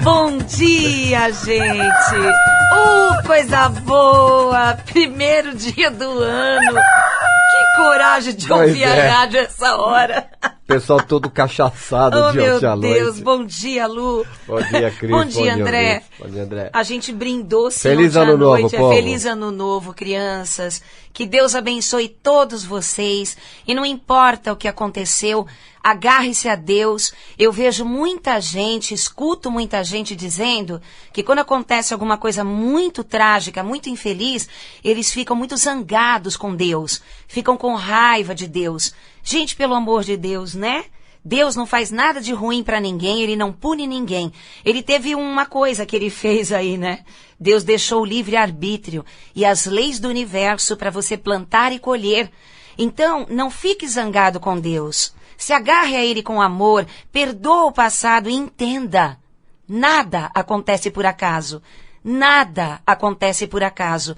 Bom dia, gente! Coisa boa! Primeiro dia do ano! Que coragem de ouvir a rádio essa hora! Pessoal todo cachaçado de ontem à noite. Meu Deus, bom dia, Lu. Bom dia, Cris. Bom dia, André. Bom dia, André. A gente brindou-se Feliz ontem ano à noite. novo, povo. Feliz ano novo, crianças. Que Deus abençoe todos vocês. E não importa o que aconteceu, agarre-se a Deus. Eu vejo muita gente, escuto muita gente dizendo que quando acontece alguma coisa muito trágica, muito infeliz, eles ficam muito zangados com Deus. Ficam com raiva de Deus. Gente, pelo amor de Deus, né? Deus não faz nada de ruim pra ninguém, Ele não pune ninguém. Ele teve uma coisa que Ele fez aí, né? Deus deixou o livre-arbítrio e as leis do universo para você plantar e colher. Então, não fique zangado com Deus. Se agarre a Ele com amor, perdoa o passado e entenda. Nada acontece por acaso. Nada acontece por acaso.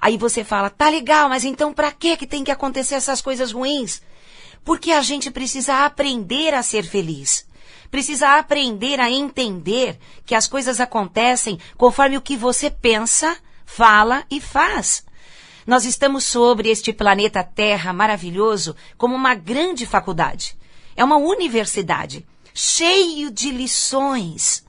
Aí você fala, tá legal, mas então pra que tem que acontecer essas coisas ruins? Porque a gente precisa aprender a ser feliz. Precisa aprender a entender que as coisas acontecem conforme o que você pensa, fala e faz. Nós estamos sobre este planeta Terra maravilhoso como uma grande faculdade. É uma universidade, cheio de lições.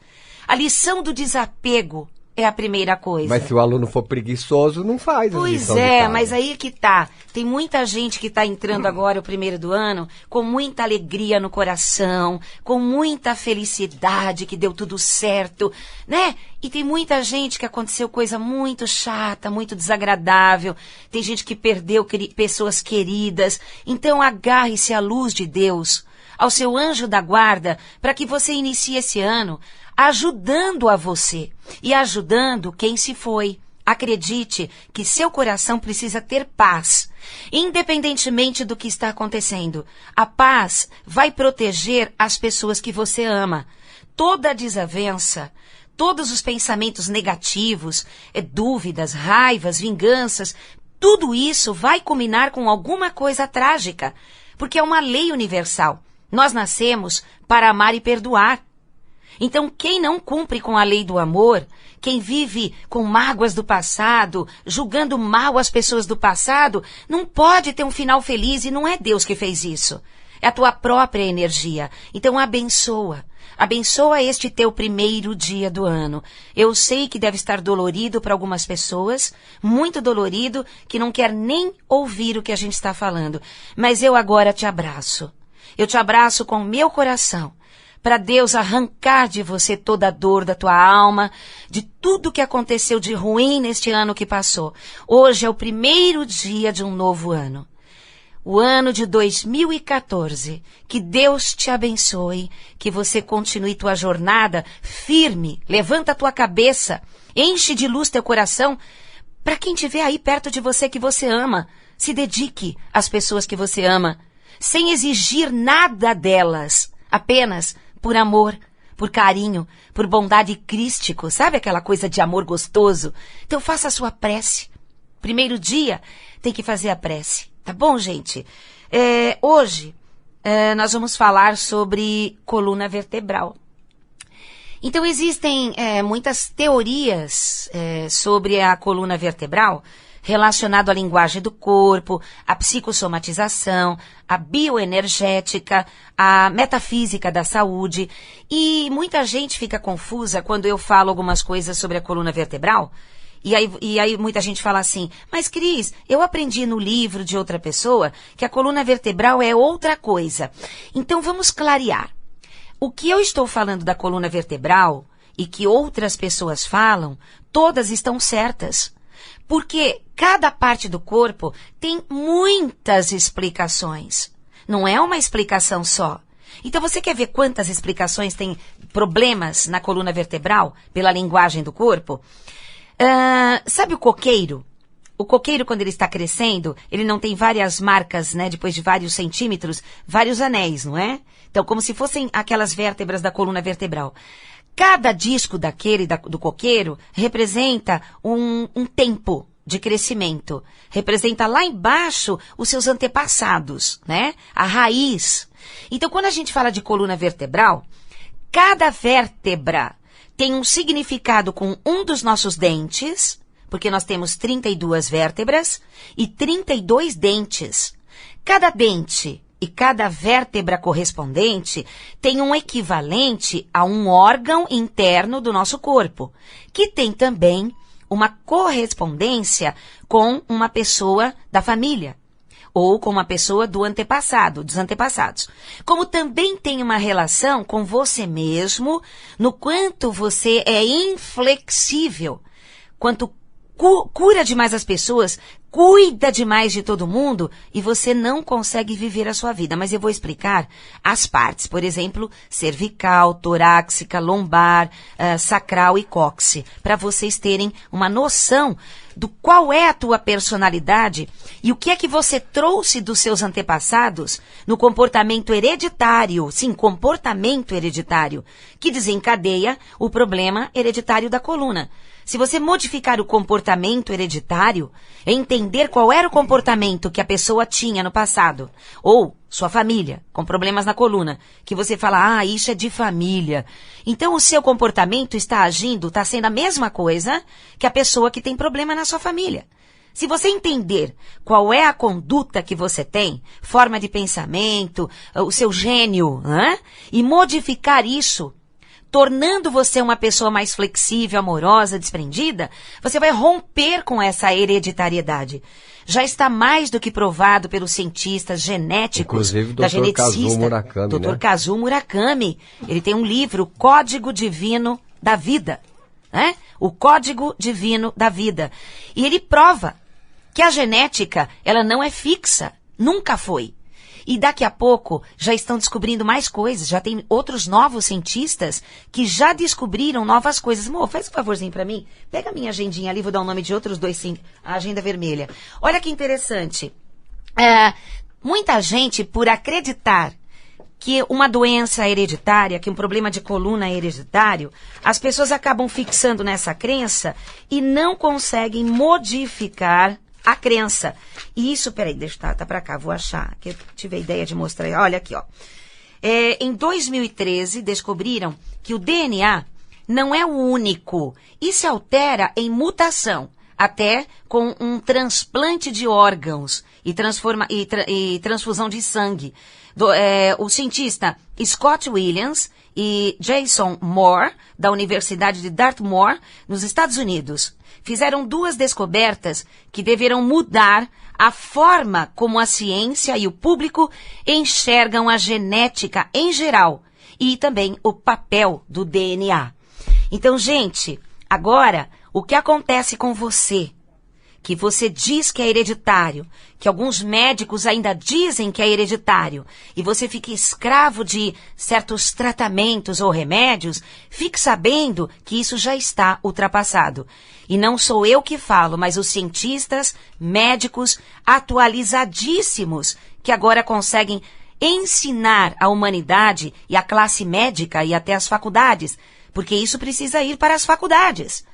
A lição do desapego é a primeira coisa. Mas se o aluno for preguiçoso, não faz a lição Pois de casa. é, mas aí que tá. Tem muita gente que tá entrando agora, o primeiro do ano, com muita alegria no coração, com muita felicidade, que deu tudo certo, né? E tem muita gente que aconteceu coisa muito chata, muito desagradável. Tem gente que perdeu pessoas queridas. Então agarre-se à luz de Deus, ao seu anjo da guarda, para que você inicie esse ano ajudando a você e ajudando quem se foi. Acredite que seu coração precisa ter paz, independentemente do que está acontecendo. A paz vai proteger as pessoas que você ama. Toda a desavença, todos os pensamentos negativos, dúvidas, raivas, vinganças, tudo isso vai culminar com alguma coisa trágica, porque é uma lei universal. Nós nascemos para amar e perdoar. Então, quem não cumpre com a lei do amor, quem vive com mágoas do passado, julgando mal as pessoas do passado, não pode ter um final feliz e não é Deus que fez isso. É a tua própria energia. Então, abençoa. Abençoa este teu primeiro dia do ano. Eu sei que deve estar dolorido para algumas pessoas, muito dolorido, que não quer nem ouvir o que a gente está falando. Mas eu agora te abraço. Eu te abraço com o meu coração. Para Deus arrancar de você toda a dor da tua alma, de tudo que aconteceu de ruim neste ano que passou. Hoje é o primeiro dia de um novo ano. O ano de 2014. Que Deus te abençoe, que você continue tua jornada firme, levanta a tua cabeça, enche de luz teu coração, para quem estiver aí perto de você que você ama. Se dedique às pessoas que você ama, sem exigir nada delas, apenas por amor, por carinho, por bondade crístico, sabe aquela coisa de amor gostoso? Então faça a sua prece. Primeiro dia tem que fazer a prece, tá bom, gente? Hoje nós vamos falar sobre coluna vertebral. Então existem muitas teorias sobre a coluna vertebral, relacionado à linguagem do corpo, à psicossomatização, à bioenergética, à metafísica da saúde. E muita gente fica confusa quando eu falo algumas coisas sobre a coluna vertebral. E aí muita gente fala assim, mas Cris, eu aprendi no livro de outra pessoa que a coluna vertebral é outra coisa. Então vamos clarear. O que eu estou falando da coluna vertebral e que outras pessoas falam, todas estão certas. Porque cada parte do corpo tem muitas explicações. Não é uma explicação só. Então você quer ver quantas explicações tem problemas na coluna vertebral pela linguagem do corpo? Sabe o coqueiro? O coqueiro, quando ele está crescendo, ele não tem várias marcas, né? Depois de vários centímetros, vários anéis, não é? Então, como se fossem aquelas vértebras da coluna vertebral. Cada disco do coqueiro representa um tempo de crescimento. Representa lá embaixo os seus antepassados, né? A raiz. Então, quando a gente fala de coluna vertebral, Cada vértebra tem um significado com um dos nossos dentes, porque nós temos 32 vértebras e 32 dentes. Cada dente e cada vértebra correspondente tem um equivalente a um órgão interno do nosso corpo, que tem também uma correspondência com uma pessoa da família, ou com uma pessoa do antepassado, dos antepassados. Como também tem uma relação com você mesmo, no quanto você é inflexível, quanto cura demais as pessoas, cuida demais de todo mundo e você não consegue viver a sua vida. Mas eu vou explicar as partes, por exemplo, cervical, torácica, lombar, sacral e cóccix, para vocês terem uma noção do qual é a tua personalidade e o que é que você trouxe dos seus antepassados no comportamento hereditário, sim, comportamento hereditário, que desencadeia o problema hereditário da coluna. Se você modificar o comportamento hereditário, entender qual era o comportamento que a pessoa tinha no passado, ou sua família, com problemas na coluna, que você fala, isso é de família. Então o seu comportamento está agindo, está sendo a mesma coisa que a pessoa que tem problema na sua família. Se você entender qual é a conduta que você tem, forma de pensamento, o seu gênio, e modificar isso, tornando você uma pessoa mais flexível, amorosa, desprendida, você vai romper com essa hereditariedade. Já está mais do que provado pelos cientistas genéticos, inclusive da Dr. geneticista, Kazuo Murakami, Dr. Kazuo Murakami. Ele tem um livro, Código Divino da Vida, O Código Divino da Vida. E ele prova que a genética, ela não é fixa, nunca foi. E daqui a pouco já estão descobrindo mais coisas, já tem outros novos cientistas que já descobriram novas coisas. Amor, faz um favorzinho pra mim, pega a minha agendinha ali, vou dar o nome de outros dois, sim, a agenda vermelha. Olha que interessante, muita gente, por acreditar que uma doença hereditária, que um problema de coluna é hereditário, as pessoas acabam fixando nessa crença e não conseguem modificar a crença. E isso, peraí, deixa tá pra cá, vou achar, que eu tive a ideia de mostrar. Olha aqui, ó. Em 2013, descobriram que o DNA não é o único e se altera em mutação, até com um transplante de órgãos e transfusão de sangue. O cientista Scott Williams e Jason Moore, da Universidade de Dartmouth, nos Estados Unidos, fizeram 2 descobertas que deverão mudar a forma como a ciência e o público enxergam a genética em geral e também o papel do DNA. Então, gente, agora, o que acontece com você? Que você diz que é hereditário, que alguns médicos ainda dizem que é hereditário, e você fica escravo de certos tratamentos ou remédios, fique sabendo que isso já está ultrapassado. E não sou eu que falo, mas os cientistas, médicos atualizadíssimos, que agora conseguem ensinar a humanidade e a classe médica e até as faculdades, porque isso precisa ir para as faculdades.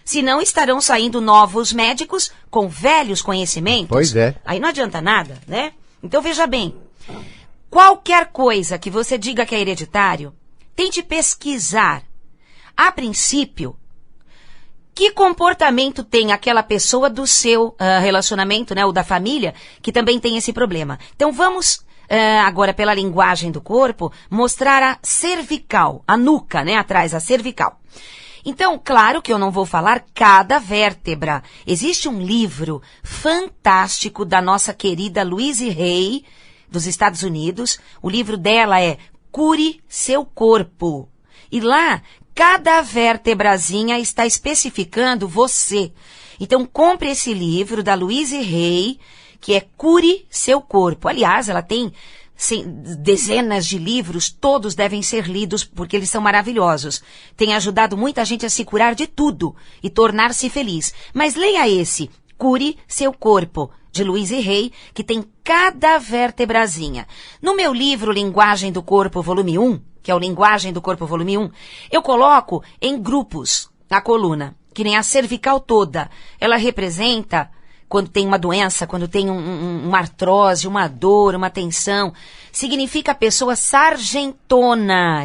Senão estarão saindo novos médicos com velhos conhecimentos. Pois é. Aí não adianta nada, né? Então veja bem, qualquer coisa que você diga que é hereditário, tente pesquisar, a princípio, que comportamento tem aquela pessoa do seu relacionamento, né, ou da família, que também tem esse problema. Então vamos, agora pela linguagem do corpo, mostrar a cervical, a nuca, né, atrás, a cervical. Então, claro que eu não vou falar cada vértebra. Existe um livro fantástico da nossa querida Louise Hay, dos Estados Unidos. O livro dela é Cure Seu Corpo. E lá, cada vértebrazinha está especificando você. Então, compre esse livro da Louise Hay, que é Cure Seu Corpo. Aliás, ela tem dezenas de livros, todos devem ser lidos porque eles são maravilhosos. Tem ajudado muita gente a se curar de tudo e tornar-se feliz. Mas leia esse, Cure Seu Corpo, de Louise Hay, que tem cada vértebrazinha. No meu livro Linguagem do Corpo, volume 1, que é o Linguagem do Corpo, volume 1, eu coloco em grupos a coluna, que nem a cervical toda. Ela representa quando tem uma doença, quando tem uma artrose, uma dor, uma tensão, significa a pessoa sargentona,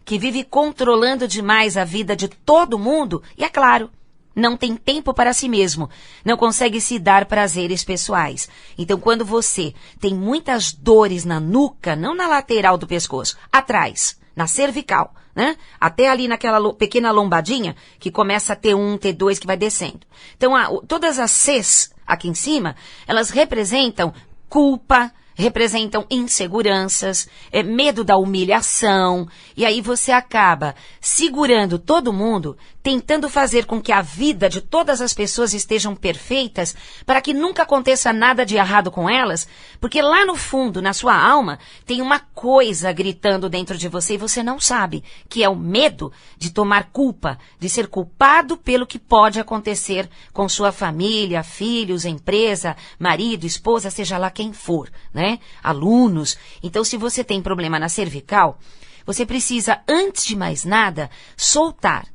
que vive controlando demais a vida de todo mundo e, é claro, não tem tempo para si mesmo, não consegue se dar prazeres pessoais. Então, quando você tem muitas dores na nuca, não na lateral do pescoço, atrás, na cervical, né? Até ali naquela pequena lombadinha que começa a T1, T2 que vai descendo. Então, todas as Cs aqui em cima, elas representam culpa, representam inseguranças, medo da humilhação, e aí você acaba segurando todo mundo, tentando fazer com que a vida de todas as pessoas estejam perfeitas, para que nunca aconteça nada de errado com elas, porque lá no fundo, na sua alma, tem uma coisa gritando dentro de você e você não sabe, que é o medo de tomar culpa, de ser culpado pelo que pode acontecer com sua família, filhos, empresa, marido, esposa, seja lá quem for, né? Alunos. Então, se você tem problema na cervical, você precisa, antes de mais nada, soltar.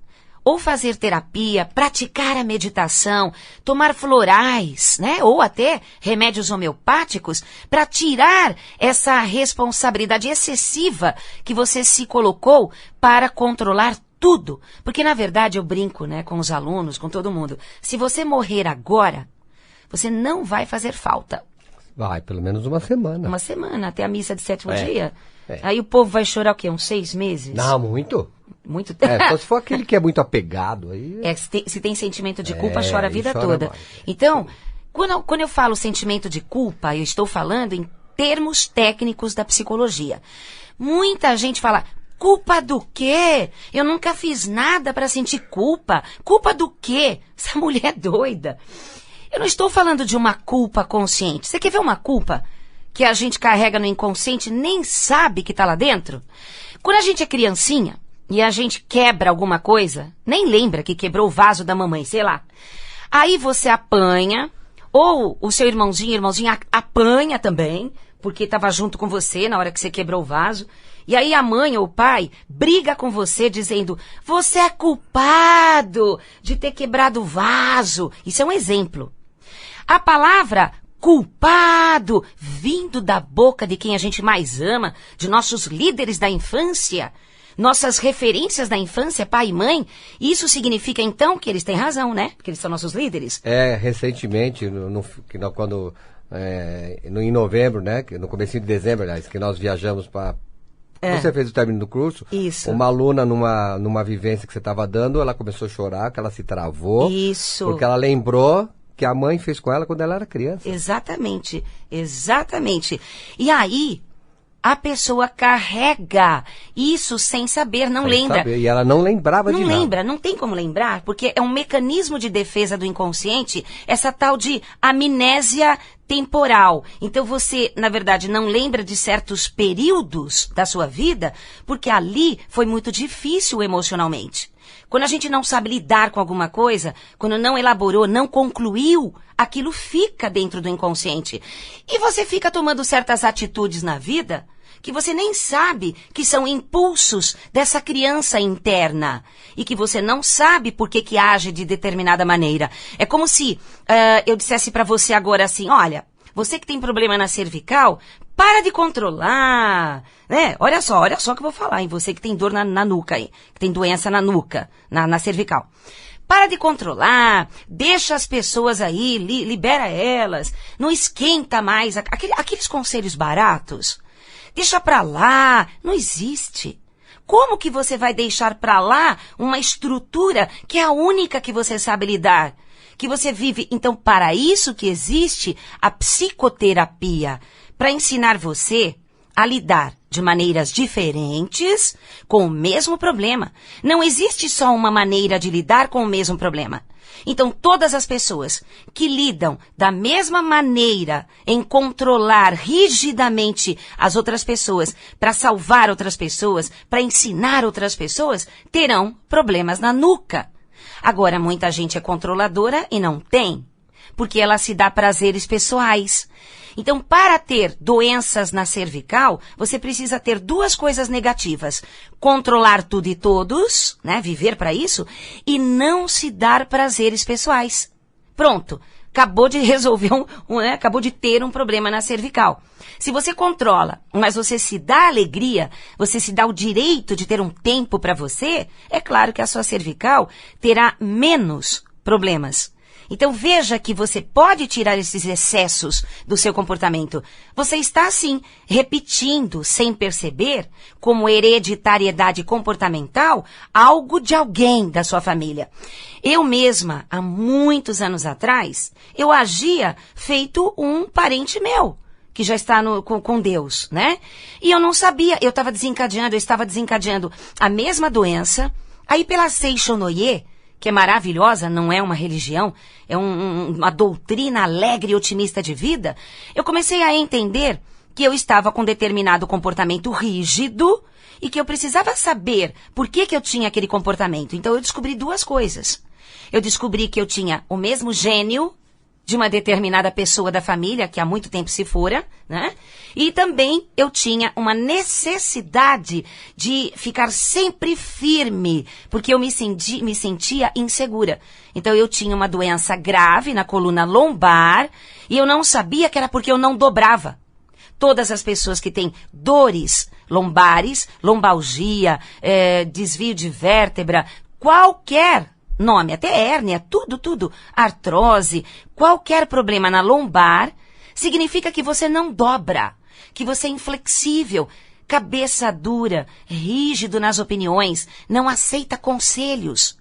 Ou fazer terapia, praticar a meditação, tomar florais, né? Ou até remédios homeopáticos, para tirar essa responsabilidade excessiva que você se colocou para controlar tudo. Porque, na verdade, eu brinco, né, com os alunos, com todo mundo. Se você morrer agora, você não vai fazer falta. Vai, pelo menos uma semana. Uma semana, até a missa de sétimo dia. Aí o povo vai chorar o quê? Uns 6 meses? Não, muito. Muito tempo. Só se for aquele que é muito apegado. Aí... se tem sentimento de culpa, chora a vida toda. Mais. Então, quando eu falo sentimento de culpa, eu estou falando em termos técnicos da psicologia. Muita gente fala, culpa do quê? Eu nunca fiz nada para sentir culpa. Culpa do quê? Essa mulher é doida. Eu não estou falando de uma culpa consciente. Você quer ver uma culpa que a gente carrega no inconsciente e nem sabe que está lá dentro? Quando a gente é criancinha e a gente quebra alguma coisa, nem lembra que quebrou o vaso da mamãe, sei lá. Aí você apanha, ou o seu irmãozinho apanha também, porque estava junto com você na hora que você quebrou o vaso. E aí a mãe ou o pai briga com você dizendo, você é culpado de ter quebrado o vaso. Isso é um exemplo. A palavra culpado, vindo da boca de quem a gente mais ama, de nossos líderes da infância, nossas referências da infância, pai e mãe, isso significa então que eles têm razão, né? Porque eles são nossos líderes. Recentemente, em novembro, né? No comecinho de dezembro, aliás, que nós viajamos para... Você fez o término do curso. Isso. Uma aluna, numa vivência que você estava dando, ela começou a chorar, que ela se travou. Isso. Porque ela lembrou que a mãe fez com ela quando ela era criança. Exatamente, exatamente. E aí, a pessoa carrega isso sem saber, não lembra. Saber. E ela não lembrava de nada. Não lembra, não tem como lembrar, porque é um mecanismo de defesa do inconsciente, essa tal de amnésia temporal. Então você, na verdade, não lembra de certos períodos da sua vida, porque ali foi muito difícil emocionalmente. Quando a gente não sabe lidar com alguma coisa, quando não elaborou, não concluiu, aquilo fica dentro do inconsciente. E você fica tomando certas atitudes na vida que você nem sabe que são impulsos dessa criança interna e que você não sabe por que age de determinada maneira. É como se eu dissesse para você agora assim, olha, você que tem problema na cervical, para de controlar, né? Olha só que eu vou falar, hein? Você que tem dor na nuca aí, que tem doença na nuca, na cervical. Para de controlar, deixa as pessoas aí, libera elas, não esquenta mais, aqueles conselhos baratos, deixa pra lá, não existe. Como que você vai deixar pra lá uma estrutura que é a única que você sabe lidar? Que você vive, então, para isso que existe a psicoterapia, para ensinar você a lidar de maneiras diferentes com o mesmo problema. Não existe só uma maneira de lidar com o mesmo problema. Então, todas as pessoas que lidam da mesma maneira em controlar rigidamente as outras pessoas, para salvar outras pessoas, para ensinar outras pessoas, terão problemas na nuca. Agora, muita gente é controladora e não tem, porque ela se dá prazeres pessoais. Então, para ter doenças na cervical, você precisa ter duas coisas negativas. Controlar tudo e todos, né? Viver para isso, e não se dar prazeres pessoais. Pronto. acabou de resolver acabou de ter um problema na cervical. Se você controla, mas você se dá alegria, você se dá o direito de ter um tempo para você, é claro que a sua cervical terá menos problemas. Então veja que você pode tirar esses excessos do seu comportamento. Você está, sim, repetindo, sem perceber, como hereditariedade comportamental, algo de alguém da sua família. Eu mesma, há muitos anos atrás, eu agia feito um parente meu, que já está com Deus, né? E eu não sabia, eu estava desencadeando a mesma doença. Aí pela Seixonoye, que é maravilhosa, não é uma religião, é uma doutrina alegre e otimista de vida, eu comecei a entender que eu estava com determinado comportamento rígido e que eu precisava saber por que eu tinha aquele comportamento. Então eu descobri duas coisas. Eu descobri que eu tinha o mesmo gênio de uma determinada pessoa da família, que há muito tempo se fora, né? E também eu tinha uma necessidade de ficar sempre firme, porque eu me sentia insegura. Então eu tinha uma doença grave na coluna lombar e eu não sabia que era porque eu não dobrava. Todas as pessoas que têm dores lombares, lombalgia, desvio de vértebra, qualquer nome, até hérnia, tudo, artrose, qualquer problema na lombar, significa que você não dobra, que você é inflexível, cabeça dura, rígido nas opiniões, não aceita conselhos.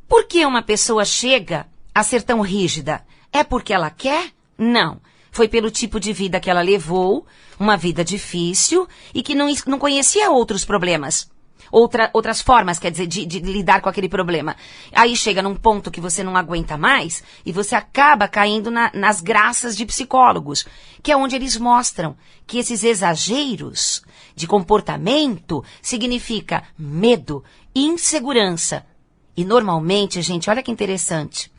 Por que uma pessoa chega a ser tão rígida? É porque ela quer? Não. Foi pelo tipo de vida que ela levou, uma vida difícil e que não conhecia outros problemas. Outras formas, quer dizer, de lidar com aquele problema. Aí chega num ponto que você não aguenta mais e você acaba caindo nas graças de psicólogos, que é onde eles mostram que esses exageros de comportamento significa medo, insegurança. E normalmente, gente, olha que interessante,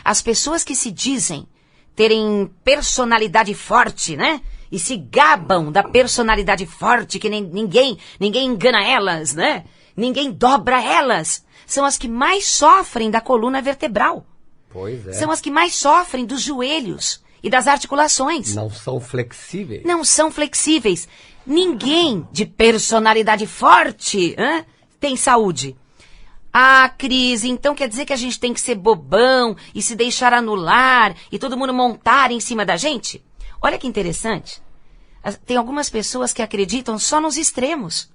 as pessoas que se dizem terem personalidade forte, né? E se gabam da personalidade forte, que ninguém engana elas, né? Ninguém dobra elas. São as que mais sofrem da coluna vertebral. Pois é. São as que mais sofrem dos joelhos e das articulações. Não são flexíveis. Não são flexíveis. Ninguém de personalidade forte tem saúde. Ah, Cris, então quer dizer que a gente tem que ser bobão e se deixar anular e todo mundo montar em cima da gente? Olha que interessante. Tem algumas pessoas que acreditam só nos extremos.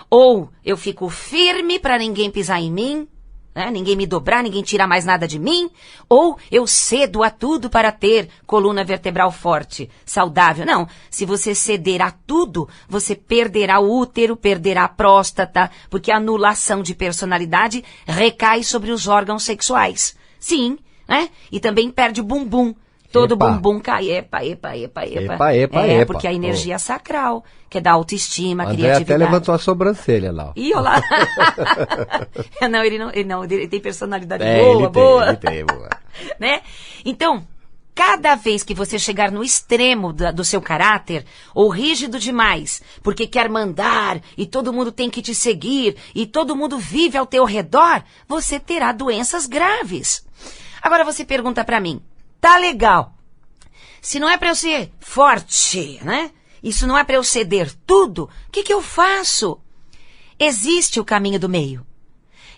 Ou eu fico firme para ninguém pisar em mim, né? Ninguém me dobrar, ninguém tirar mais nada de mim. Ou eu cedo a tudo para ter coluna vertebral forte, saudável. Não, se você ceder a tudo, você perderá o útero, perderá a próstata, porque a anulação de personalidade recai sobre os órgãos sexuais. Sim, né? E também perde o bumbum. Todo bumbum cai, epa. Porque a energia sacral, que é da autoestima, André criatividade. até levantou a sobrancelha lá. Ih, olha lá. Ele tem personalidade boa. Ele tem, boa. Né? Então, cada vez que você chegar no extremo do seu caráter, ou rígido demais, porque quer mandar, e todo mundo tem que te seguir, e todo mundo vive ao teu redor, você terá doenças graves. Agora você pergunta pra mim, tá legal. Se não é para eu ser forte, né? Isso não é para eu ceder tudo, o que eu faço? Existe o caminho do meio.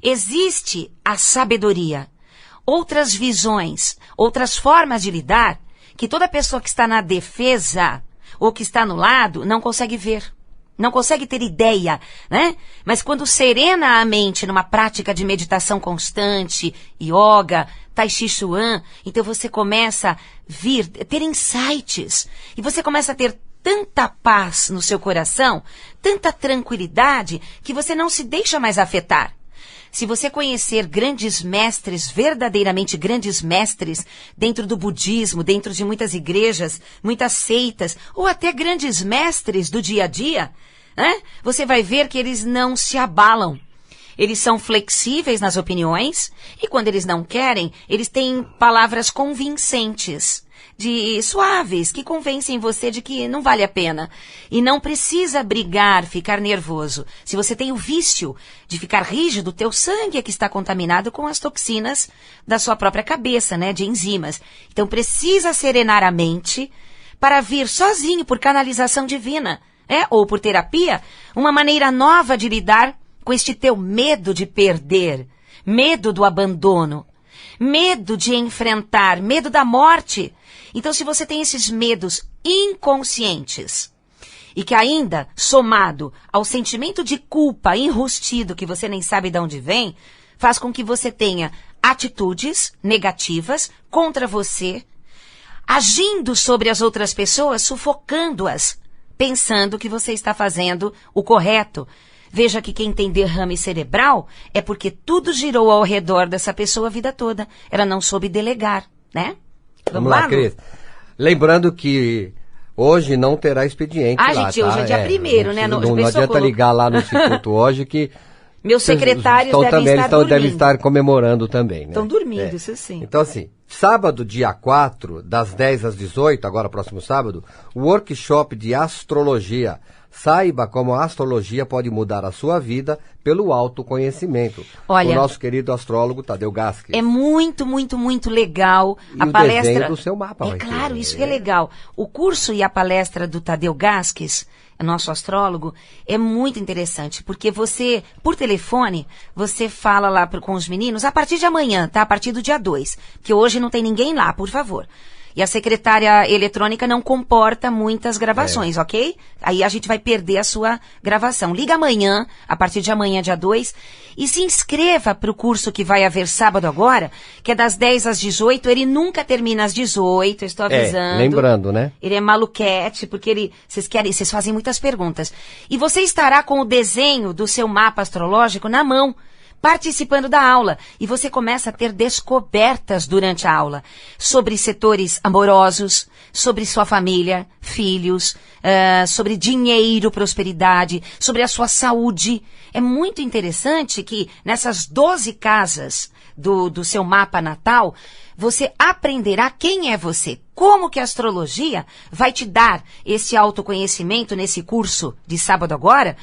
Existe a sabedoria. Outras visões, outras formas de lidar, que toda pessoa que está na defesa ou que está no lado não consegue ver. Não consegue ter ideia, né? Mas quando serena a mente numa prática de meditação constante, yoga, tai chi chuan, então você começa a ter insights. E você começa a ter tanta paz no seu coração, tanta tranquilidade, que você não se deixa mais afetar. Se você conhecer grandes mestres, verdadeiramente grandes mestres, dentro do budismo, dentro de muitas igrejas, muitas seitas, ou até grandes mestres do dia a dia, né? Você vai ver que eles não se abalam. Eles são flexíveis nas opiniões e quando eles não querem, eles têm palavras convincentes. suaves, que convencem você de que não vale a pena. E não precisa brigar, ficar nervoso. Se você tem o vício de ficar rígido, teu sangue é que está contaminado com as toxinas da sua própria cabeça, né, de enzimas. Então precisa serenar a mente para vir sozinho por canalização divina, ou por terapia, uma maneira nova de lidar com este teu medo de perder, medo do abandono, medo de enfrentar, medo da morte. Então, se você tem esses medos inconscientes e que ainda, somado ao sentimento de culpa enrustido que você nem sabe de onde vem, faz com que você tenha atitudes negativas contra você, agindo sobre as outras pessoas, sufocando-as, pensando que você está fazendo o correto. Veja que quem tem derrame cerebral é porque tudo girou ao redor dessa pessoa a vida toda. Ela não soube delegar, né? Vamos lá, Cris. Lembrando que hoje não terá expediente lá, gente, hoje é dia 1º, né? Não adianta ligar lá no Instituto hoje que... Meus secretários devem estar comemorando também, né? Estão dormindo, isso sim. Então, assim, sábado, dia 4, das 10 às 18, agora próximo sábado, o workshop de astrologia. Saiba como a astrologia pode mudar a sua vida pelo autoconhecimento. Olha, o nosso querido astrólogo Tadeu Gaskes. É muito, muito, muito legal a palestra. Desenho do seu mapa. É claro, isso que é legal. O curso e a palestra do Tadeu Gaskes, nosso astrólogo, é muito interessante, porque você, por telefone, você fala lá com os meninos a partir de amanhã, tá? A partir do dia 2, que hoje não tem ninguém lá, por favor. E a secretária eletrônica não comporta muitas gravações, ok? Aí a gente vai perder a sua gravação. Liga amanhã, a partir de amanhã, dia 2, e se inscreva para o curso que vai haver sábado agora, que é das 10 às 18. Ele nunca termina às 18, eu estou avisando. Lembrando, né? Ele é maluquete, porque vocês fazem muitas perguntas. E você estará com o desenho do seu mapa astrológico na mão, participando da aula, e você começa a ter descobertas durante a aula sobre setores amorosos, sobre sua família, filhos, sobre dinheiro, prosperidade, sobre a sua saúde. É muito interessante que nessas 12 casas do seu mapa natal, você aprenderá quem é você, como que a astrologia vai te dar esse autoconhecimento nesse curso de sábado agora,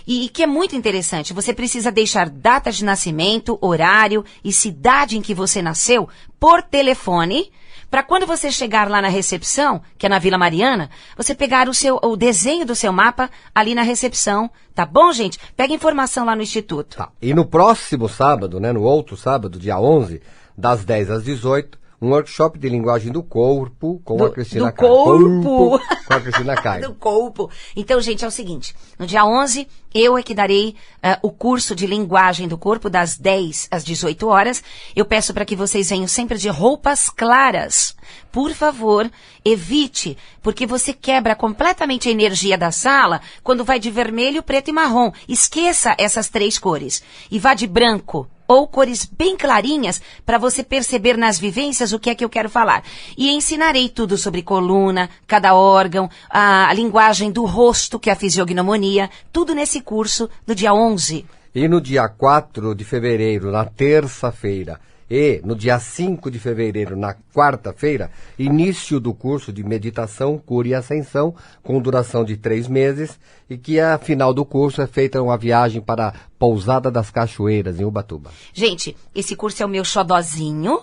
e que é muito interessante. Você precisa deixar data de nascimento, horário e cidade em que você nasceu por telefone, para quando você chegar lá na recepção, que é na Vila Mariana, você pegar o desenho do seu mapa ali na recepção, tá bom, gente? Pega informação lá no Instituto. Tá. E no próximo sábado, né, no outro sábado, dia 11, das 10 às 18, um workshop de linguagem do corpo com a Cristina Caio. Com a Cristina Caio. Do corpo. Então, gente, é o seguinte, no dia 11, eu é que darei o curso de linguagem do corpo das 10 às 18 horas. Eu peço para que vocês venham sempre de roupas claras. Por favor, evite, porque você quebra completamente a energia da sala quando vai de vermelho, preto e marrom. Esqueça essas 3 cores e vá de branco ou cores bem clarinhas para você perceber nas vivências o que é que eu quero falar. E ensinarei tudo sobre coluna, cada órgão, a linguagem do rosto, que é a fisiognomonia, tudo nesse curso do dia 11. E no dia 4 de fevereiro, na terça-feira, e no dia 5 de fevereiro, na quarta-feira, início do curso de meditação, cura e ascensão, com duração de 3 meses, e que a final do curso é feita uma viagem para a Pousada das Cachoeiras, em Ubatuba. Gente, esse curso é o meu xodozinho,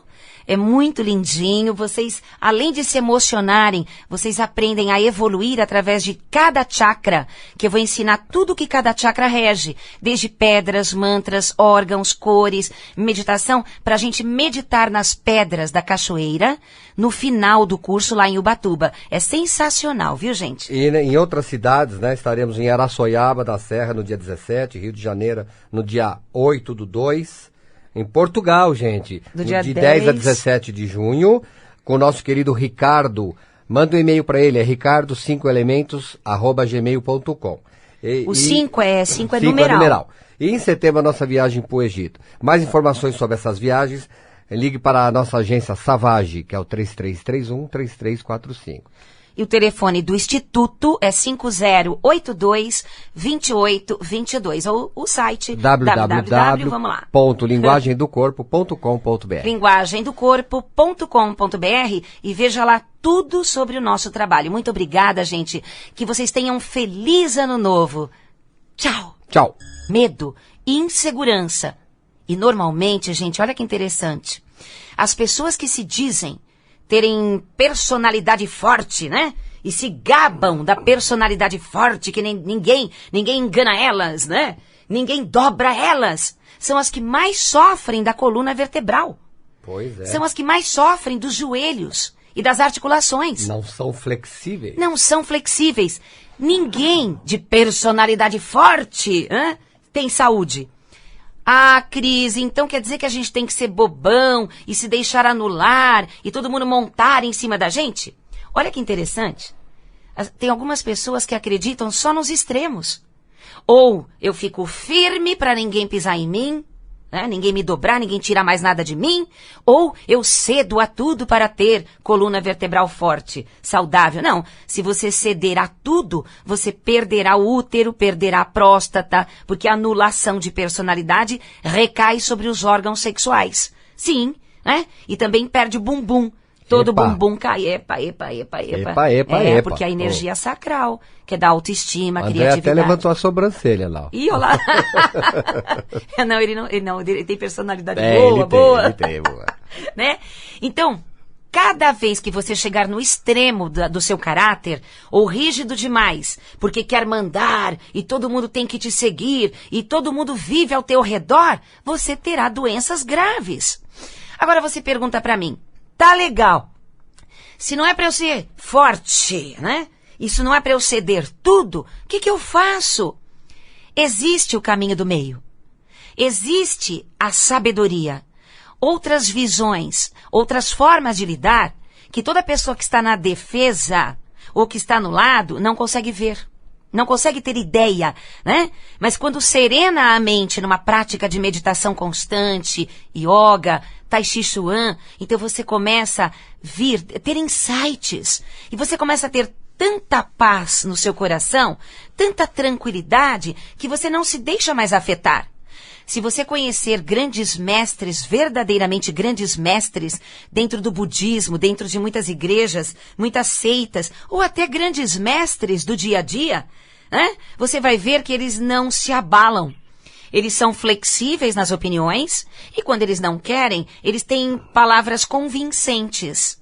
é muito lindinho. Vocês, além de se emocionarem, vocês aprendem a evoluir através de cada chakra, que eu vou ensinar tudo que cada chakra rege, desde pedras, mantras, órgãos, cores, meditação, para a gente meditar nas pedras da cachoeira no final do curso lá em Ubatuba. É sensacional, viu, gente? E em outras cidades, né, estaremos em Araçoiaba da Serra no dia 17, Rio de Janeiro no dia 8/2, em Portugal, gente, de 10 a 17 de junho, com o nosso querido Ricardo. Manda um e-mail para ele, é ricardo5elementos@gmail.com. O 5 é numeral. E em setembro a nossa viagem para o Egito. Mais informações sobre essas viagens, ligue para a nossa agência Savage, que é o 3331-3345. E o telefone do Instituto é 5082-2822. Ou o site vamos lá. www.linguagemdocorpo.com.br linguagemdocorpo.com.br e veja lá tudo sobre o nosso trabalho. Muito obrigada, gente. Que vocês tenham um feliz ano novo. Tchau. Tchau. Medo, insegurança. E normalmente, gente, olha que interessante. As pessoas que se dizem terem personalidade forte, né? E se gabam da personalidade forte, que ninguém engana elas, né? Ninguém dobra elas. São as que mais sofrem da coluna vertebral. Pois é. São as que mais sofrem dos joelhos e das articulações. Não são flexíveis. Não são flexíveis. Ninguém de personalidade forte tem saúde. Ah, Cris, então quer dizer que a gente tem que ser bobão e se deixar anular e todo mundo montar em cima da gente? Olha que interessante. Tem algumas pessoas que acreditam só nos extremos. Ou eu fico firme para ninguém pisar em mim, né? Ninguém me dobrar, ninguém tirar mais nada de mim. Ou eu cedo a tudo para ter coluna vertebral forte, saudável. Não, se você ceder a tudo, você perderá o útero, perderá a próstata, porque a anulação de personalidade recai sobre os órgãos sexuais. Sim, né? E também perde o bumbum. Todo bumbum cai. Epa. Epa. Porque a energia sacral, que é da autoestima, André criatividade. até levantou a sobrancelha lá. Ih, olha lá. Ele tem personalidade Ele boa. tem, boa. Né? Então, cada vez que você chegar no extremo do seu caráter, ou rígido demais, porque quer mandar, e todo mundo tem que te seguir, e todo mundo vive ao teu redor, você terá doenças graves. Agora você pergunta pra mim, tá legal. Se não é pra eu ser forte, né? Isso não é pra eu ceder tudo, o que eu faço? Existe o caminho do meio. Existe a sabedoria. Outras visões, outras formas de lidar, que toda pessoa que está na defesa ou que está no lado não consegue ver. Não consegue ter ideia, né? Mas quando serena a mente numa prática de meditação constante, yoga, tai chi chuan, então você começa a ter insights. E você começa a ter tanta paz no seu coração, tanta tranquilidade, que você não se deixa mais afetar. Se você conhecer grandes mestres, verdadeiramente grandes mestres, dentro do budismo, dentro de muitas igrejas, muitas seitas, ou até grandes mestres do dia a dia, né? Você vai ver que eles não se abalam. Eles são flexíveis nas opiniões, e quando eles não querem, eles têm palavras convincentes,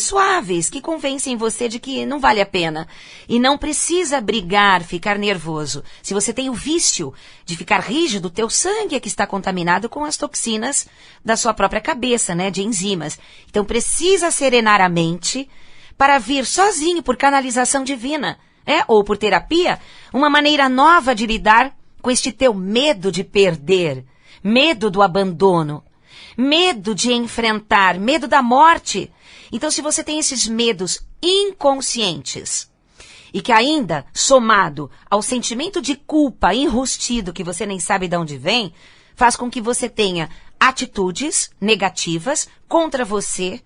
suaves, que convencem você de que não vale a pena. E não precisa brigar, ficar nervoso. Se você tem o vício de ficar rígido, teu sangue é que está contaminado com as toxinas da sua própria cabeça, né, de enzimas. Então precisa serenar a mente para vir sozinho, por canalização divina, ou por terapia, uma maneira nova de lidar com este teu medo de perder, medo do abandono, medo de enfrentar, medo da morte. Então, se você tem esses medos inconscientes e que ainda, somado ao sentimento de culpa enrustido que você nem sabe de onde vem, faz com que você tenha atitudes negativas contra você,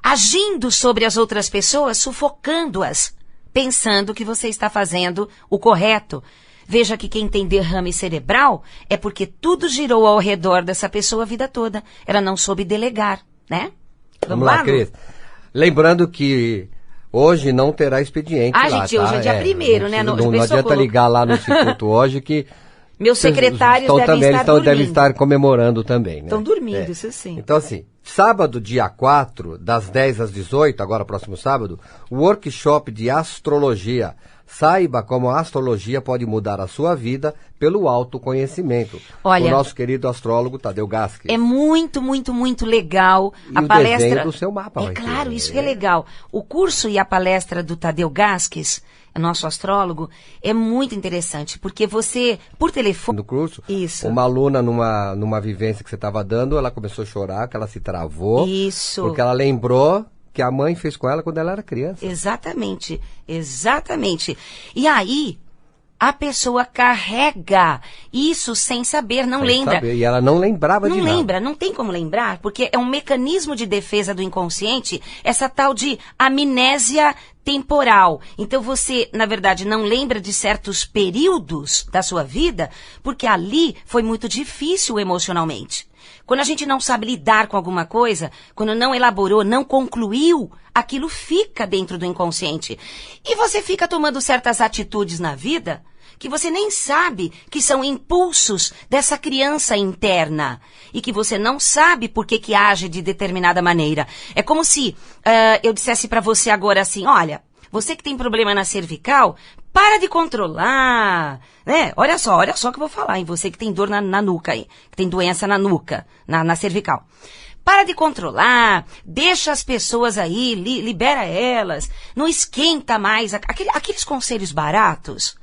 agindo sobre as outras pessoas, sufocando-as, pensando que você está fazendo o correto. Veja que quem tem derrame cerebral é porque tudo girou ao redor dessa pessoa a vida toda. Ela não soube delegar, né? Vamos lá, Cris. Lembrando que hoje não terá expediente lá, gente, hoje é dia 1º, né? Não adianta ligar lá no Instituto hoje que... Meus secretários devem estar comemorando também, né? Estão dormindo, isso sim. Então, assim, sábado, dia 4, das 10 às 18, agora próximo sábado, o workshop de astrologia. Saiba como a astrologia pode mudar a sua vida pelo autoconhecimento. Olha, o nosso querido astrólogo Tadeu Gasques. É muito, muito, muito legal e a palestra. Desenho do seu mapa. É claro, isso é legal. O curso e a palestra do Tadeu Gasques, nosso astrólogo, é muito interessante, porque você, por telefone... No curso, isso. Uma aluna, numa vivência que você estava dando, ela começou a chorar, que ela se travou. Isso. Porque ela lembrou que a mãe fez com ela quando ela era criança. Exatamente. E aí, a pessoa carrega isso sem saber, não lembra. Saber. E ela não lembrava de nada. Não lembra, não tem como lembrar, porque é um mecanismo de defesa do inconsciente, essa tal de amnésia temporal. Então você, na verdade, não lembra de certos períodos da sua vida, porque ali foi muito difícil emocionalmente. Quando a gente não sabe lidar com alguma coisa, quando não elaborou, não concluiu, aquilo fica dentro do inconsciente. E você fica tomando certas atitudes na vida que você nem sabe que são impulsos dessa criança interna e que você não sabe por que age de determinada maneira. É como se eu dissesse para você agora assim, olha, você que tem problema na cervical, para de controlar, né? Olha só o que eu vou falar, hein? Você que tem dor na nuca aí, que tem doença na nuca, na cervical. Para de controlar, deixa as pessoas aí, libera elas, não esquenta mais, aqueles conselhos baratos.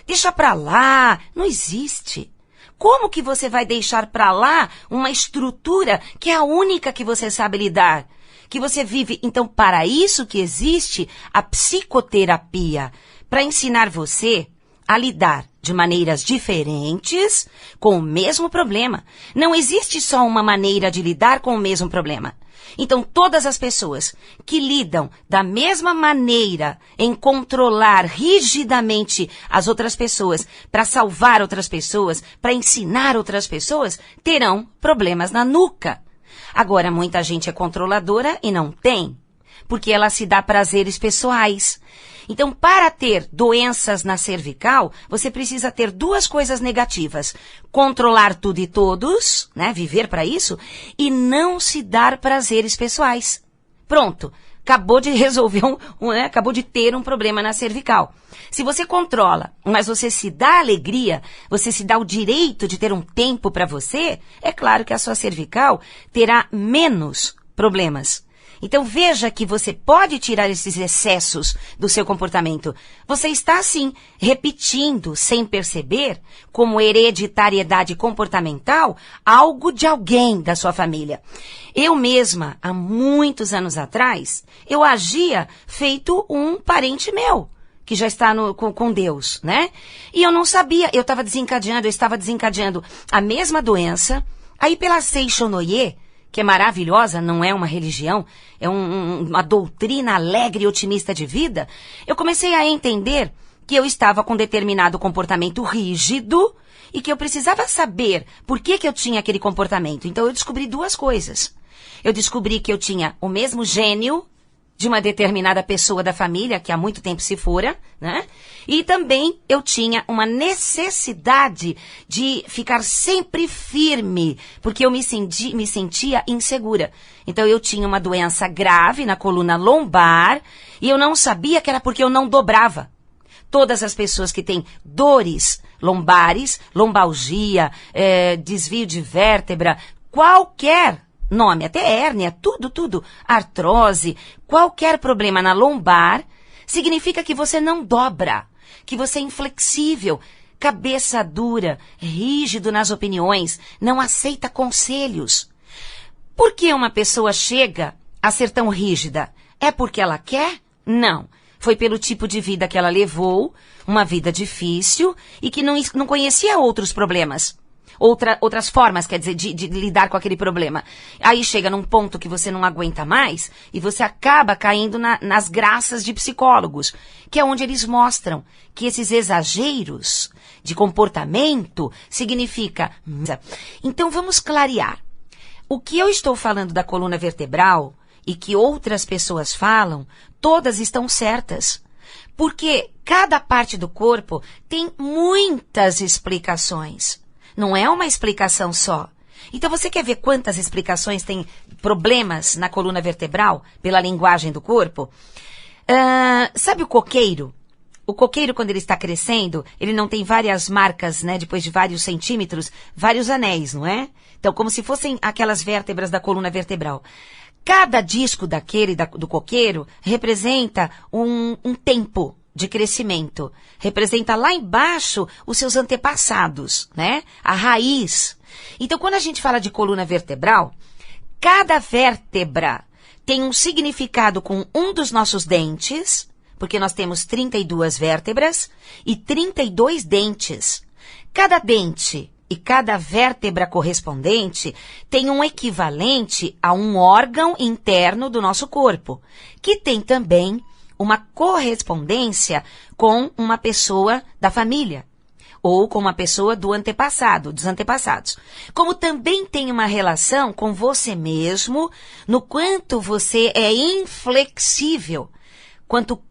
Deixa pra lá, não existe. Como que você vai deixar pra lá uma estrutura que é a única que você sabe lidar? Que você vive, então, para isso que existe a psicoterapia, para ensinar você a lidar de maneiras diferentes com o mesmo problema. Não existe só uma maneira de lidar com o mesmo problema. Então, todas as pessoas que lidam da mesma maneira em controlar rigidamente as outras pessoas, para salvar outras pessoas, para ensinar outras pessoas, terão problemas na nuca. Agora, muita gente é controladora e não tem, porque ela se dá prazeres pessoais. Então, para ter doenças na cervical, você precisa ter duas coisas negativas. Controlar tudo e todos, né? Viver para isso, e não se dar prazeres pessoais. Pronto. Acabou de resolver acabou de ter um problema na cervical. Se você controla, mas você se dá alegria, você se dá o direito de ter um tempo para você, é claro que a sua cervical terá menos problemas. Então veja que você pode tirar esses excessos do seu comportamento. Você está, sim, repetindo, sem perceber, como hereditariedade comportamental, algo de alguém da sua família. Eu mesma, há muitos anos atrás, eu agia feito um parente meu, que já está com Deus, né? E eu não sabia, eu estava desencadeando a mesma doença, aí pela Seishonoye, que é maravilhosa, não é uma religião, é uma doutrina alegre e otimista de vida, eu comecei a entender que eu estava com determinado comportamento rígido e que eu precisava saber por que eu tinha aquele comportamento. Então eu descobri duas coisas. Eu descobri que eu tinha o mesmo gênio de uma determinada pessoa da família, que há muito tempo se fora, né? E também eu tinha uma necessidade de ficar sempre firme, porque eu me sentia insegura. Então eu tinha uma doença grave na coluna lombar, e eu não sabia que era porque eu não dobrava. Todas as pessoas que têm dores lombares, lombalgia, desvio de vértebra, qualquer nome, até hérnia, tudo, artrose, qualquer problema na lombar, significa que você não dobra, que você é inflexível, cabeça dura, rígido nas opiniões, não aceita conselhos. Por que uma pessoa chega a ser tão rígida? É porque ela quer? Não. Foi pelo tipo de vida que ela levou, uma vida difícil e que não conhecia outros problemas. Outras formas, quer dizer, de lidar com aquele problema. Aí chega num ponto que você não aguenta mais e você acaba caindo nas graças de psicólogos, que é onde eles mostram que esses exageros de comportamento significa... Então vamos clarear. O que eu estou falando da coluna vertebral e que outras pessoas falam, todas estão certas. Porque cada parte do corpo tem muitas explicações. Não é uma explicação só. Então você quer ver quantas explicações tem problemas na coluna vertebral pela linguagem do corpo? Sabe o coqueiro? O coqueiro, quando ele está crescendo, ele não tem várias marcas, né? Depois de vários centímetros, vários anéis, não é? Então, como se fossem aquelas vértebras da coluna vertebral. Cada disco do coqueiro representa um tempo de crescimento. Representa lá embaixo os seus antepassados, né? A raiz. Então, quando a gente fala de coluna vertebral, cada vértebra tem um significado com um dos nossos dentes, porque nós temos 32 vértebras e 32 dentes. Cada dente e cada vértebra correspondente tem um equivalente a um órgão interno do nosso corpo, que tem também uma correspondência com uma pessoa da família ou com uma pessoa do antepassado, dos antepassados. Como também tem uma relação com você mesmo, no quanto você é inflexível, quanto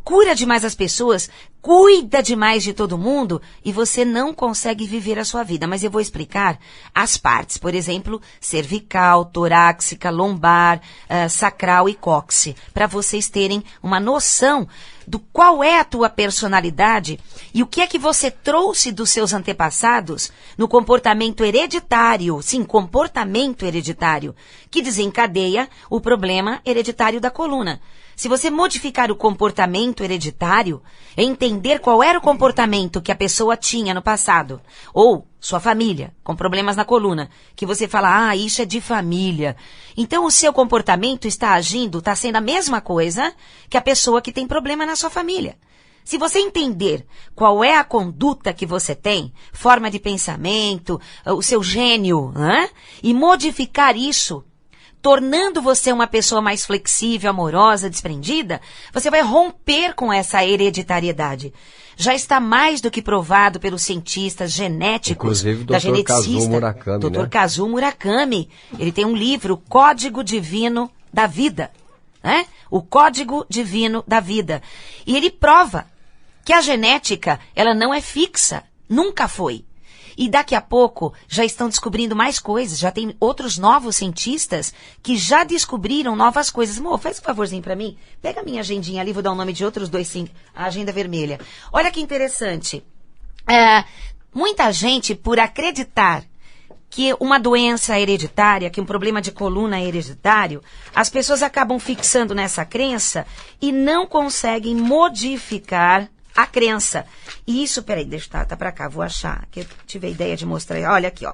cura demais as pessoas, cuida demais de todo mundo e você não consegue viver a sua vida. Mas eu vou explicar as partes, por exemplo, cervical, torácica, lombar, sacral e cóccix, para vocês terem uma noção do qual é a tua personalidade e o que é que você trouxe dos seus antepassados no comportamento hereditário, sim, comportamento hereditário, que desencadeia o problema hereditário da coluna. Se você modificar o comportamento hereditário, entender qual era o comportamento que a pessoa tinha no passado, ou sua família, com problemas na coluna, que você fala, isso é de família. Então o seu comportamento está agindo, está sendo a mesma coisa que a pessoa que tem problema na sua família. Se você entender qual é a conduta que você tem, forma de pensamento, o seu gênio, e modificar isso, tornando você uma pessoa mais flexível, amorosa, desprendida, você vai romper com essa hereditariedade. Já está mais do que provado pelos cientistas genéticos, inclusive da Dr. geneticista, Kazuo Murakami, Dr. Kazuo Murakami. Ele tem um livro, Código Divino da Vida, O Código Divino da Vida. E ele prova que a genética, ela não é fixa, nunca foi. E daqui a pouco já estão descobrindo mais coisas, já tem outros novos cientistas que já descobriram novas coisas. Amor, faz um favorzinho pra mim, pega a minha agendinha ali, vou dar o nome de outros dois, sim, a agenda vermelha. Olha que interessante, muita gente, por acreditar que uma doença hereditária, que um problema de coluna é hereditário, as pessoas acabam fixando nessa crença e não conseguem modificar a crença. E isso, peraí, deixa eu tá pra cá, vou achar, que eu tive a ideia de mostrar. Olha aqui, ó.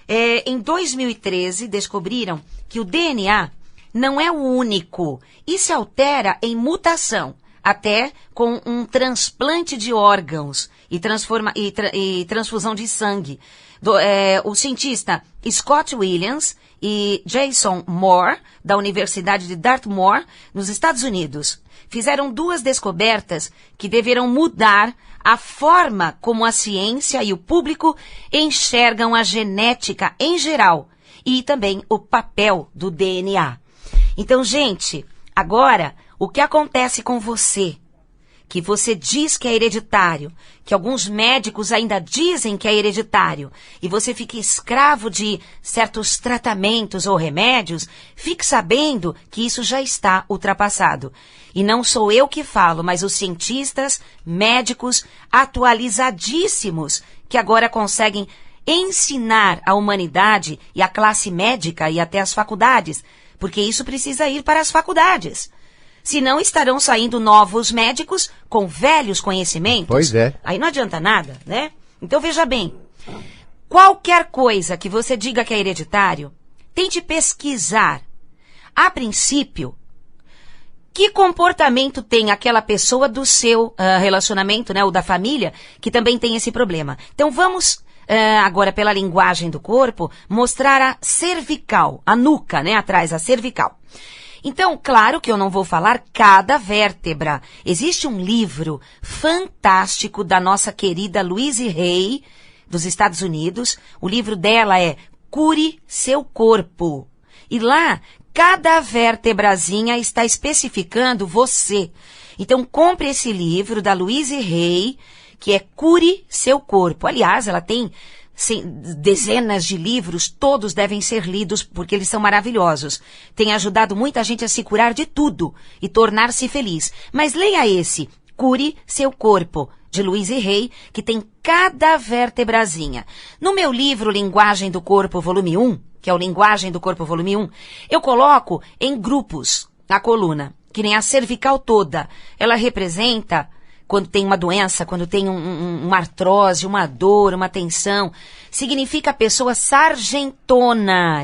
Em 2013, descobriram que o DNA não é o único e se altera em mutação, até com um transplante de órgãos e transfusão de sangue. O cientista Scott Williams e Jason Moore, da Universidade de Dartmouth, nos Estados Unidos, fizeram 2 descobertas que deverão mudar a forma como a ciência e o público enxergam a genética em geral e também o papel do DNA. Então, gente, agora, o que acontece com você? Que você diz que é hereditário, que alguns médicos ainda dizem que é hereditário, e você fica escravo de certos tratamentos ou remédios, fique sabendo que isso já está ultrapassado. E não sou eu que falo, mas os cientistas, médicos atualizadíssimos, que agora conseguem ensinar a humanidade e a classe médica e até as faculdades, porque isso precisa ir para as faculdades. Senão estarão saindo novos médicos com velhos conhecimentos. Pois é. Aí não adianta nada, né? Então veja bem, qualquer coisa que você diga que é hereditário, tente pesquisar, a princípio, que comportamento tem aquela pessoa do seu relacionamento, né, ou da família, que também tem esse problema. Então vamos, agora pela linguagem do corpo, mostrar a cervical, a nuca, né, atrás, a cervical. Então, claro que eu não vou falar cada vértebra. Existe um livro fantástico da nossa querida Louise Hay, dos Estados Unidos. O livro dela é Cure Seu Corpo. E lá, cada vértebrazinha está especificando você. Então, compre esse livro da Louise Hay, que é Cure Seu Corpo. Aliás, ela tem dezenas de livros, todos devem ser lidos porque eles são maravilhosos. Tem ajudado muita gente a se curar de tudo e tornar-se feliz. Mas leia esse, Cure Seu Corpo, de Louise Hay, que tem cada vértebrazinha. No meu livro Linguagem do Corpo, volume 1, que é o Linguagem do Corpo, volume 1, eu coloco em grupos a coluna, que nem a cervical toda. Ela representa quando tem uma doença, quando tem uma artrose, uma dor, uma tensão. Significa a pessoa sargentona,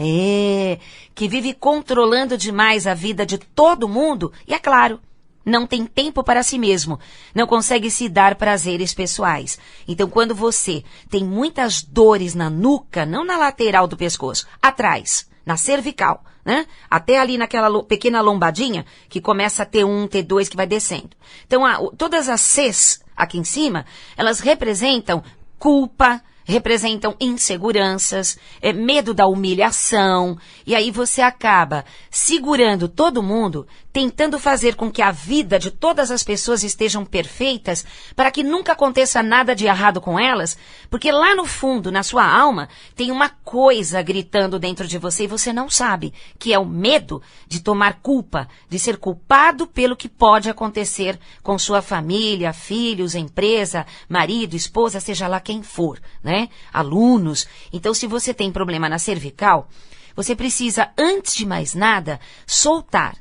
que vive controlando demais a vida de todo mundo e, é claro, não tem tempo para si mesmo, não consegue se dar prazeres pessoais. Então, quando você tem muitas dores na nuca, não na lateral do pescoço, atrás, na cervical, né? Até ali naquela pequena lombadinha que começa a T1, T2 que vai descendo. Então, todas as Cs aqui em cima, elas representam culpa, representam inseguranças, medo da humilhação, e aí você acaba segurando todo mundo, tentando fazer com que a vida de todas as pessoas estejam perfeitas, para que nunca aconteça nada de errado com elas, porque lá no fundo, na sua alma, tem uma coisa gritando dentro de você e você não sabe, que é o medo de tomar culpa, de ser culpado pelo que pode acontecer com sua família, filhos, empresa, marido, esposa, seja lá quem for, né? Alunos. Então, se você tem problema na cervical, você precisa, antes de mais nada, soltar.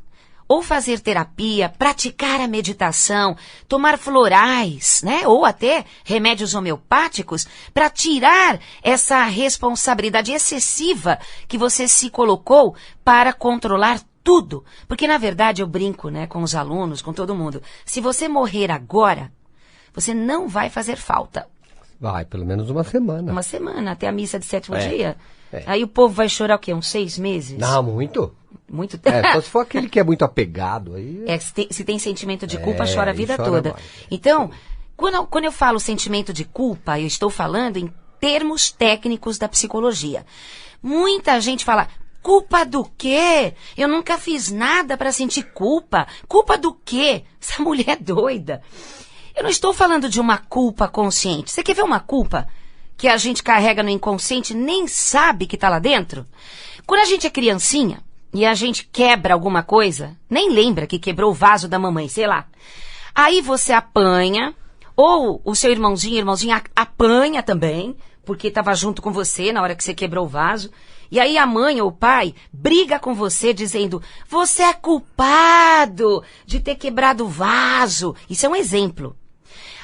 Ou fazer terapia, praticar a meditação, tomar florais, né? Ou até remédios homeopáticos para tirar essa responsabilidade excessiva que você se colocou para controlar tudo. Porque, na verdade, eu brinco, né, com os alunos, com todo mundo. Se você morrer agora, você não vai fazer falta. Vai, pelo menos uma semana. Uma semana, até a missa de sétimo dia. Aí o povo vai chorar o quê? Uns 6 meses? Não, muito. Muito tempo. Só se for aquele que é muito apegado. Aí... se tem sentimento de culpa, chora a vida chora toda. mais. Então, quando eu falo sentimento de culpa, eu estou falando em termos técnicos da psicologia. Muita gente fala, culpa do quê? Eu nunca fiz nada para sentir culpa. Culpa do quê? Essa mulher é doida. Eu não estou falando de uma culpa consciente. Você quer ver uma culpa que a gente carrega no inconsciente e nem sabe que está lá dentro? Quando a gente é criancinha e a gente quebra alguma coisa, nem lembra que quebrou o vaso da mamãe, sei lá. Aí você apanha, ou o seu irmãozinha apanha também, porque estava junto com você na hora que você quebrou o vaso. E aí a mãe ou o pai briga com você dizendo, você é culpado de ter quebrado o vaso. Isso é um exemplo.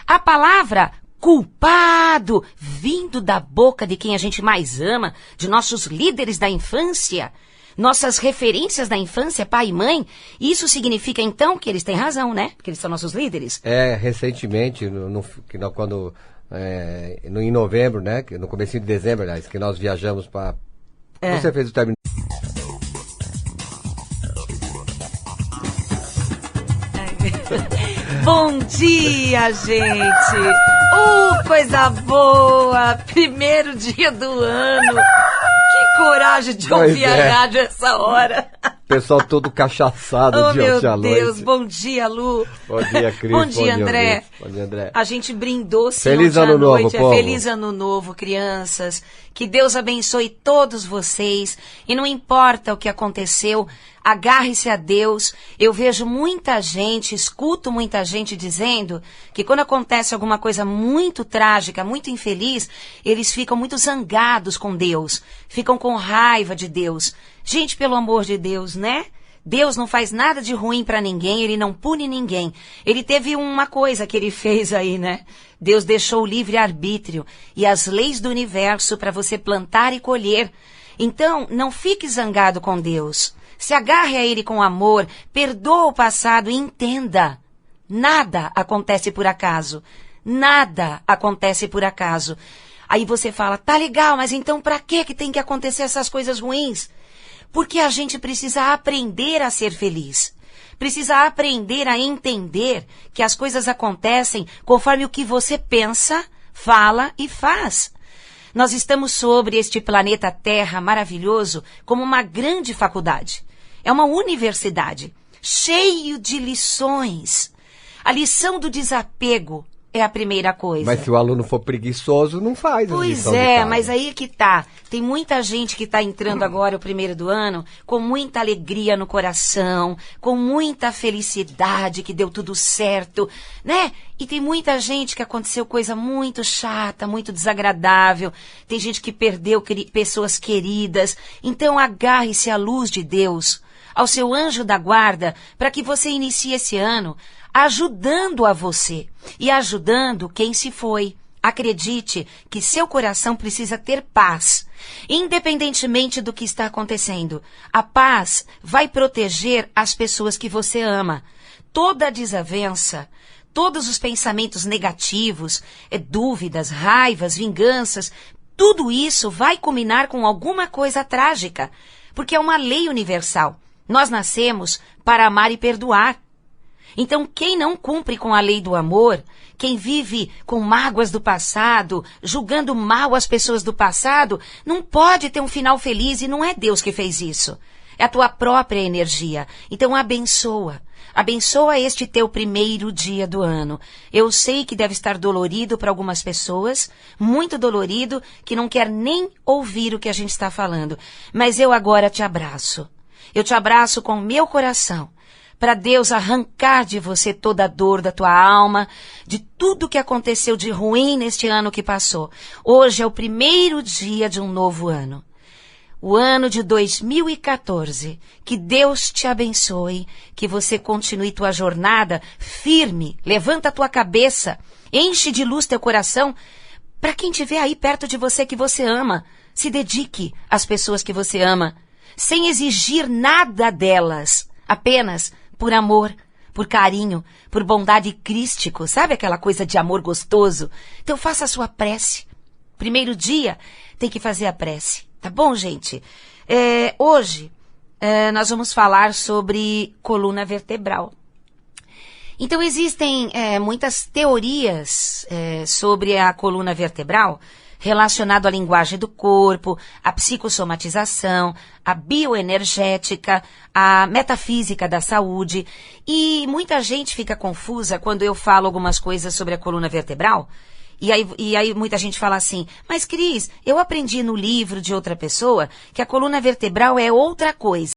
A palavra culpado, vindo da boca de quem a gente mais ama, de nossos líderes da infância, nossas referências da infância, pai e mãe, isso significa então que eles têm razão, né? Porque eles são nossos líderes. Recentemente, em novembro, né? No comecinho de dezembro, aliás, que nós viajamos para... Você fez o término... Bom dia, gente! Coisa boa! Primeiro dia do ano! Que coragem de ouvir a rádio essa hora! Pessoal todo cachaçado de ontem à noite. Meu Deus, bom dia, Lu! Bom dia, Cris! Bom dia, André! Bom dia, André! A gente brindou sim Feliz ontem ano à noite. novo, povo. Feliz ano novo, crianças! Que Deus abençoe todos vocês. E não importa o que aconteceu, agarre-se a Deus. Eu vejo muita gente, escuto muita gente dizendo que quando acontece alguma coisa muito trágica, muito infeliz, eles ficam muito zangados com Deus. Ficam com raiva de Deus. Gente, pelo amor de Deus, né? Deus não faz nada de ruim pra ninguém, Ele não pune ninguém. Ele teve uma coisa que Ele fez aí, né? Deus deixou o livre-arbítrio e as leis do universo para você plantar e colher. Então, não fique zangado com Deus. Se agarre a Ele com amor, perdoa o passado e entenda. Nada acontece por acaso. Nada acontece por acaso. Aí você fala, tá legal, mas então pra que tem que acontecer essas coisas ruins? Porque a gente precisa aprender a ser feliz. Precisa aprender a entender que as coisas acontecem conforme o que você pensa, fala e faz. Nós estamos sobre este planeta Terra maravilhoso como uma grande faculdade. É uma universidade, cheio de lições. A lição do desapego é a primeira coisa. Mas se o aluno for preguiçoso, não faz a lição de casa. Mas aí que tá. Tem muita gente que está entrando agora, o primeiro do ano, com muita alegria no coração, com muita felicidade, que deu tudo certo, né? E tem muita gente que aconteceu coisa muito chata, muito desagradável. Tem gente que perdeu pessoas queridas. Então agarre-se à luz de Deus, ao seu anjo da guarda, para que você inicie esse ano ajudando a você e ajudando quem se foi. Acredite que seu coração precisa ter paz, independentemente do que está acontecendo. A paz vai proteger as pessoas que você ama. Toda a desavença, todos os pensamentos negativos, dúvidas, raivas, vinganças, tudo isso vai culminar com alguma coisa trágica. Porque é uma lei universal. Nós nascemos para amar e perdoar. Então, quem não cumpre com a lei do amor, quem vive com mágoas do passado, julgando mal as pessoas do passado, não pode ter um final feliz e não é Deus que fez isso. É a tua própria energia. Então, abençoa. Abençoa este teu primeiro dia do ano. Eu sei que deve estar dolorido para algumas pessoas, muito dolorido, que não quer nem ouvir o que a gente está falando. Mas eu agora te abraço. Eu te abraço com o meu coração. Para Deus arrancar de você toda a dor da tua alma, de tudo que aconteceu de ruim neste ano que passou. Hoje é o primeiro dia de um novo ano. O ano de 2014. Que Deus te abençoe, que você continue tua jornada firme, levanta tua cabeça, enche de luz teu coração, para quem estiver aí perto de você que você ama. Se dedique às pessoas que você ama, sem exigir nada delas, apenas por amor, por carinho, por bondade crístico, sabe aquela coisa de amor gostoso? Então faça a sua prece. Primeiro dia tem que fazer a prece, tá bom, gente? Hoje nós vamos falar sobre coluna vertebral. Então existem muitas teorias sobre a coluna vertebral, relacionado à linguagem do corpo, à psicossomatização, à bioenergética, à metafísica da saúde. E muita gente fica confusa quando eu falo algumas coisas sobre a coluna vertebral. E aí muita gente fala assim, mas Cris, eu aprendi no livro de outra pessoa que a coluna vertebral é outra coisa.